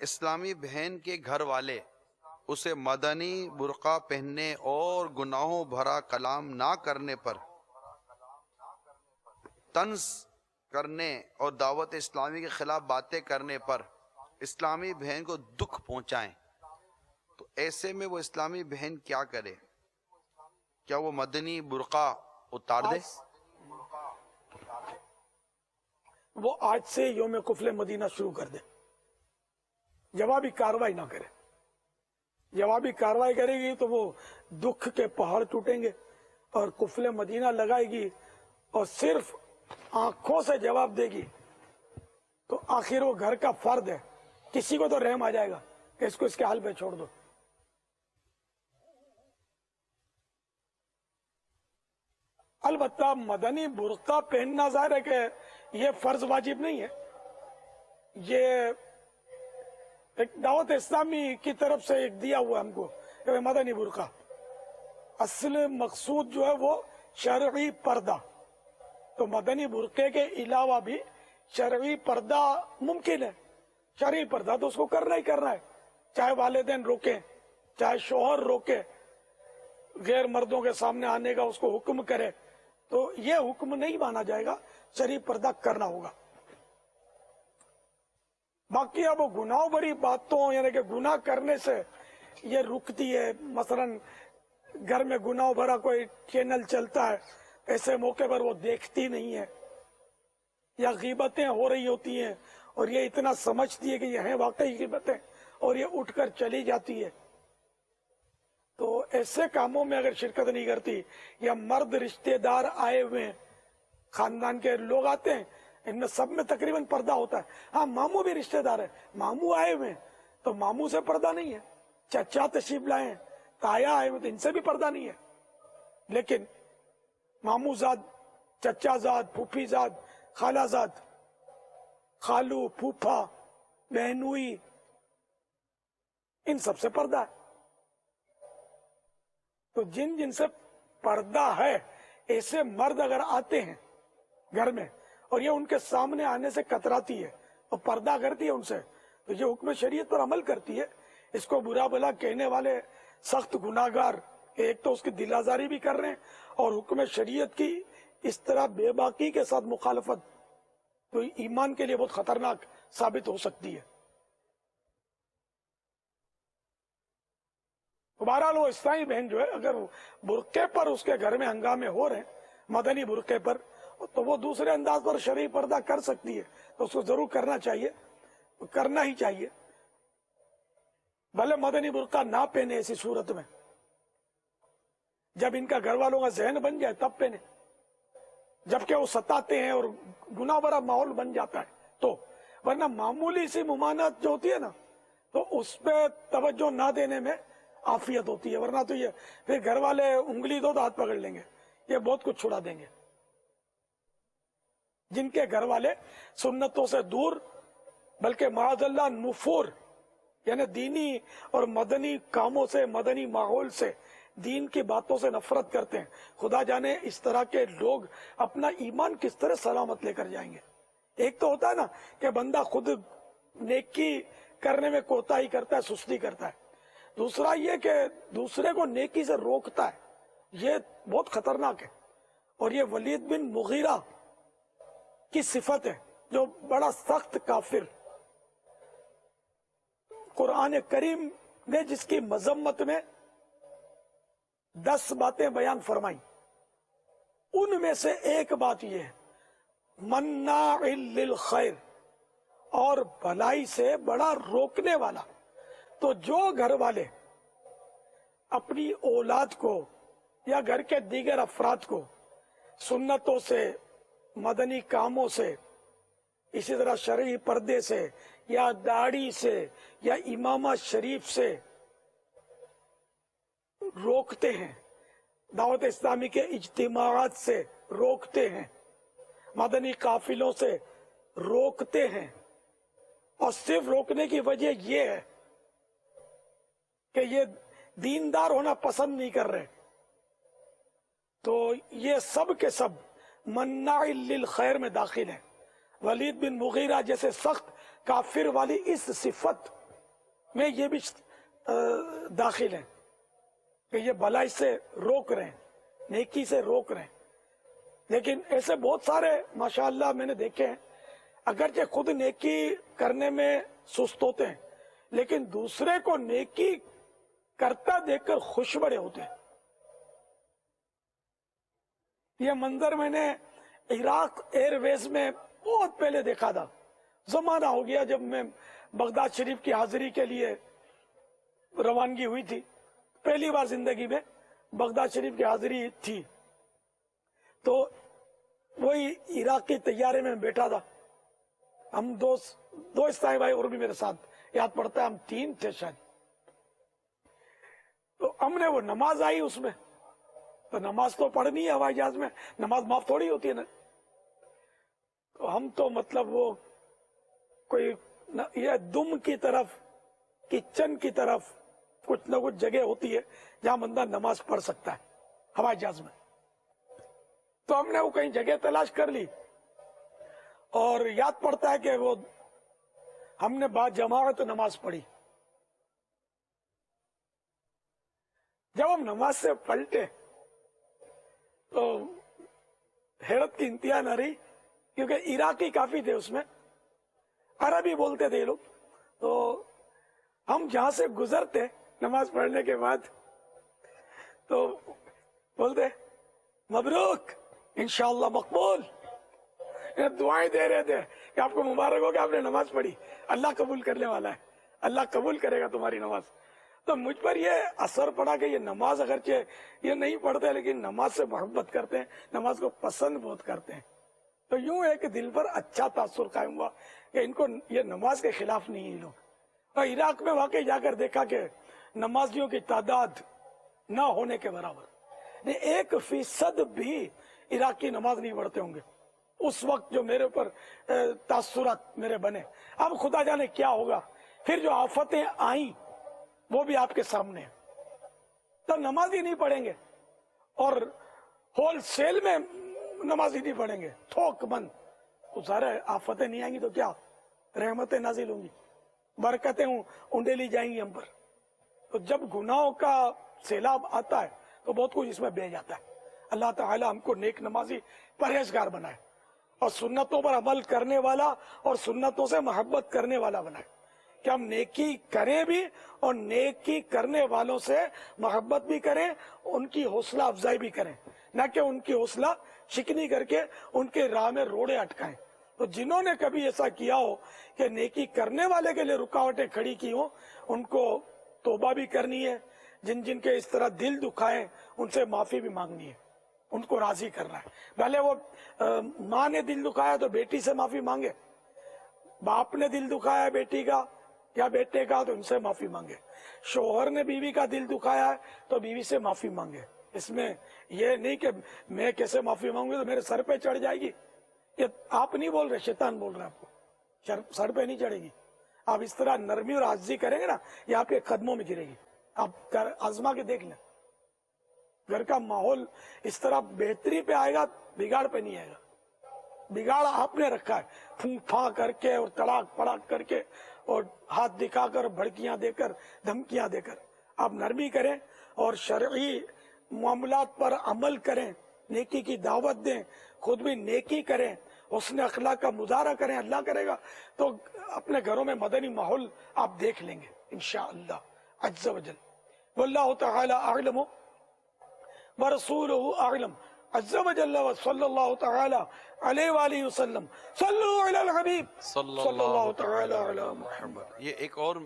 اسلامی بہن کے گھر والے اسے مدنی برقع پہننے اور گناہوں بھرا کلام نہ کرنے پر طنز کرنے اور دعوت اسلامی کے خلاف باتیں کرنے پر اسلامی بہن کو دکھ پہنچائیں، تو ایسے میں وہ اسلامی بہن کیا کرے؟ کیا وہ مدنی برقع اتار دے؟ وہ آج سے یوم کفل مدینہ شروع کر دے، جوابی کاروائی نہ کرے۔ جوابی کاروائی کرے گی تو وہ دکھ کے پہاڑ ٹوٹیں گے اور کفل مدینہ لگائے گی اور صرف آنکھوں سے جواب دے گی تو آخر وہ گھر کا فرد ہے، کسی کو تو رحم آ جائے گا کہ اس کو اس کے حال پہ چھوڑ دو۔ البتہ مدنی برقع پہننا ظاہر ہے کہ یہ فرض واجب نہیں ہے، یہ ایک دعوت اسلامی کی طرف سے ایک دیا ہوا ہم کو کہ مدنی برقع، اصل مقصود جو ہے وہ شرعی پردہ، تو مدنی برقعے کے علاوہ بھی شرعی پردہ ممکن ہے۔ شرعی پردہ تو اس کو کرنا ہی کرنا ہے، چاہے والدین روکیں، چاہے شوہر روکے، غیر مردوں کے سامنے آنے کا اس کو حکم کرے، تو یہ حکم نہیں مانا جائے گا، شرعی پردہ کرنا ہوگا۔ باقی اب گناہ بری باتوں یعنی کہ گناہ کرنے سے یہ رکتی ہے، مثلا گھر میں گناہ بھرا کوئی چینل چلتا ہے، ایسے موقع پر وہ دیکھتی نہیں ہے، یا غیبتیں ہو رہی ہوتی ہیں اور یہ اتنا سمجھتی ہے کہ یہ ہیں واقعی غیبتیں اور یہ اٹھ کر چلی جاتی ہے، تو ایسے کاموں میں اگر شرکت نہیں کرتی، یا مرد رشتہ دار آئے ہوئے ہیں، خاندان کے لوگ آتے ہیں، ان میں سب میں تقریباً پردہ ہوتا ہے، ہاں ماموں بھی رشتہ دار ہے، ماموں آئے ہوئے ہیں تو ماموں سے پردہ نہیں ہے، چچا تشریف لائے ہیں، تایا آئے ہوئے تو ان سے بھی پردہ نہیں ہے، لیکن ماموں زاد، چچا زاد، پھوپھی زاد، خالہ زاد، خالو، پھوپھا، بہنوئی، ان سب سے پردہ ہے۔ تو جن جن سے پردہ ہے، ایسے مرد اگر آتے ہیں گھر میں اور یہ ان کے سامنے آنے سے کتراتی ہے اور پردہ کرتی ہے ان سے، تو یہ حکم شریعت پر عمل کرتی ہے۔ اس کو برا بھلا کہنے والے سخت گناہگار ایک تو اس کی دل آزاری بھی کر رہے ہیں اور حکم شریعت کی اس طرح بے باکی کے ساتھ مخالفت تو ایمان کے لیے بہت خطرناک ثابت ہو سکتی ہے۔ بہرحال وہ اسلامی بہن جو ہے اگر برقعے پر اس کے گھر میں ہنگامے ہو رہے ہیں مدنی برقعے پر، تو وہ دوسرے انداز پر شرعی پردہ کر سکتی ہے، تو اس کو ضرور کرنا چاہیے، کرنا ہی چاہیے، بھلے مدنی برقع نہ پہنے ایسی صورت میں، جب ان کا گھر والوں کا ذہن بن جائے تب پہنے، جبکہ وہ ستاتے ہیں اور گناہ بھرا ماحول بن جاتا ہے تو، ورنہ معمولی سی ممانعت جو ہوتی ہے نا تو اس پہ توجہ نہ دینے میں عافیت ہوتی ہے، ورنہ تو یہ پھر گھر والے انگلی دو تو ہاتھ پکڑ لیں گے، یہ بہت کچھ چھڑا دیں گے۔ جن کے گھر والے سنتوں سے دور بلکہ معاذ اللہ نفور یعنی دینی اور مدنی کاموں سے، مدنی ماحول سے، دین کی باتوں سے نفرت کرتے ہیں، خدا جانے اس طرح کے لوگ اپنا ایمان کس طرح سلامت لے کر جائیں گے۔ ایک تو ہوتا ہے نا کہ بندہ خود نیکی کرنے میں کوتاہی کرتا ہے، سستی کرتا ہے، دوسرا یہ کہ دوسرے کو نیکی سے روکتا ہے، یہ بہت خطرناک ہے، اور یہ ولید بن مغیرہ کی صفت ہے جو بڑا سخت کافر، قرآن کریم نے جس کی مذمت میں 10 باتیں بیان فرمائی، ان میں سے ایک بات یہ ہے مناع للخیر، اور بھلائی سے بڑا روکنے والا۔ تو جو گھر والے اپنی اولاد کو یا گھر کے دیگر افراد کو سنتوں سے، مدنی کاموں سے، اسی طرح شرعی پردے سے یا داڑھی سے یا امامہ شریف سے روکتے ہیں، دعوت اسلامی کے اجتماعات سے روکتے ہیں، مدنی قافلوں سے روکتے ہیں، اور صرف روکنے کی وجہ یہ ہے کہ یہ دیندار ہونا پسند نہیں کر رہے، تو یہ سب کے سب مناع للخیر میں داخل ہے۔ ولید بن مغیرہ جیسے سخت کافر والی اس صفت میں یہ بھی داخل ہیں کہ یہ بلائی سے روک رہے ہیں، نیکی سے روک رہے ہیں. لیکن ایسے بہت سارے ماشاءاللہ میں نے دیکھے ہیں، اگرچہ خود نیکی کرنے میں سست ہوتے ہیں لیکن دوسرے کو نیکی کرتا دیکھ کر خوش بڑے ہوتے ہیں. یہ منظر میں نے عراق ایئر ویز میں بہت پہلے دیکھا تھا. زمانہ ہو گیا جب میں بغداد شریف کی حاضری کے لیے روانگی ہوئی تھی. پہلی بار زندگی میں بغداد شریف کی حاضری تھی تو وہی عراق کے طیارے میں بیٹھا تھا. ہم دو اسلامی بھائی اور بھی میرے ساتھ، یاد پڑتا ہے ہم 3 تھے شاید. تو ہم نے وہ نماز آئی اس میں، تو نماز تو پڑھنی ہے ہوائی جہاز میں، نماز معاف تھوڑی ہوتی ہے نا. تو ہم تو مطلب وہ کوئی یہ دم کی طرف، کچن کی طرف کچھ نہ کچھ جگہ ہوتی ہے جہاں بندہ نماز پڑھ سکتا ہے ہوائی جہاز میں. تو ہم نے وہ کہیں جگہ تلاش کر لی اور یاد پڑتا ہے کہ وہ ہم نے با جماعت نماز پڑھی. جب ہم نماز سے پلٹے تو حیرت کی انتہا نہ رہی، کیونکہ عراقی کافی تھے اس میں، عربی بولتے تھے یہ لوگ. تو ہم جہاں سے گزرتے نماز پڑھنے کے بعد تو بولتے مبروک انشاءاللہ مقبول، دعائیں دے رہے تھے کہ آپ کو مبارک ہو کہ آپ نے نماز پڑھی، اللہ قبول کرنے والا ہے، اللہ قبول کرے گا تمہاری نماز. تو مجھ پر یہ اثر پڑا کہ یہ نماز اگرچہ یہ نہیں پڑھتے لیکن نماز سے محبت کرتے ہیں، نماز کو پسند بہت کرتے ہیں. تو یوں ایک دل پر اچھا تاثر قائم ہوا کہ ان کو یہ نماز کے خلاف نہیں ہیں لوگ. اور عراق میں واقعی جا کر دیکھا کہ نمازیوں کی تعداد نہ ہونے کے برابر، 1% بھی عراق کی نماز نہیں پڑھتے ہوں گے اس وقت جو میرے اوپر تاثرات میرے بنے. اب خدا جانے کیا ہوگا، پھر جو آفتیں آئیں وہ بھی آپ کے سامنے ہیں. تو نماز ہی نہیں پڑھیں گے اور ہول سیل میں نماز ہی نہیں پڑھیں گے، تھوک بند، تو سارے آفتیں نہیں آئیں گی تو کیا رحمتیں نازل ہوں گی، برکتیں انڈیلی جائیں گی ہم پر. تو جب گناہوں کا سیلاب آتا ہے تو بہت کچھ اس میں بہ جاتا ہے. اللہ تعالی ہم کو نیک نمازی پرہیزگار بنائے اور سنتوں پر عمل کرنے والا اور سنتوں سے محبت کرنے والا بنائے کہ ہم نیکی کریں بھی اور نیکی کرنے والوں سے محبت بھی کریں، ان کی حوصلہ افزائی بھی کریں، نہ کہ ان کی حوصلہ شکنی کر کے ان کے راہ میں روڑے اٹکائیں. تو جنہوں نے کبھی ایسا کیا ہو کہ نیکی کرنے والے کے لیے رکاوٹیں کھڑی کی ہوں، ان کو توبہ بھی کرنی ہے. جن کے اس طرح دل دکھائے ان سے معافی بھی مانگنی ہے، ان کو راضی کرنا ہے. بھلے وہ ماں نے دل دکھایا تو بیٹی سے معافی مانگے، باپ نے دل دکھایا بیٹی کا یا بیٹے کا تو ان سے معافی مانگے، شوہر نے بیوی کا دل دکھایا ہے تو بیوی سے معافی مانگے. اس میں یہ نہیں کہ میں کیسے معافی مانگوں گی تو میرے سر پہ چڑھ جائے گی. یہ آپ نہیں بول رہے، شیطان بول رہا ہے آپ کو، سر پہ نہیں چڑھے گی. آپ اس طرح نرمی اور عاجزی کریں گے نا، یہ آپ کے قدموں میں گرے گی. آپ آزما کے دیکھ لیں، گھر کا ماحول اس طرح بہتری پہ آئے گا، بگاڑ پہ نہیں آئے گا. بگاڑ آپ نے رکھا ہے، پھونک پھاں کر کے اور تڑاک پڑاک کر کے اور ہاتھ دکھا کر، بھڑکیاں دے کر، دھمکیاں دے کر. آپ نرمی کریں اور شرعی معاملات پر عمل کریں، نیکی کی دعوت دیں، خود بھی نیکی کریں، حسن اخلاق کا مظاہرہ کریں. اللہ کرے گا تو اپنے گھروں میں مدنی ماحول آپ دیکھ لیں گے انشاءاللہ عز و جل. واللہ تعالی اعلم ورسولہ اعلم عز و جل وصلی اللہ تعالی علیہ وآلہ وسلم. صلو علی الحبیب صلی اللہ تعالی علی محمد. یہ ایک اور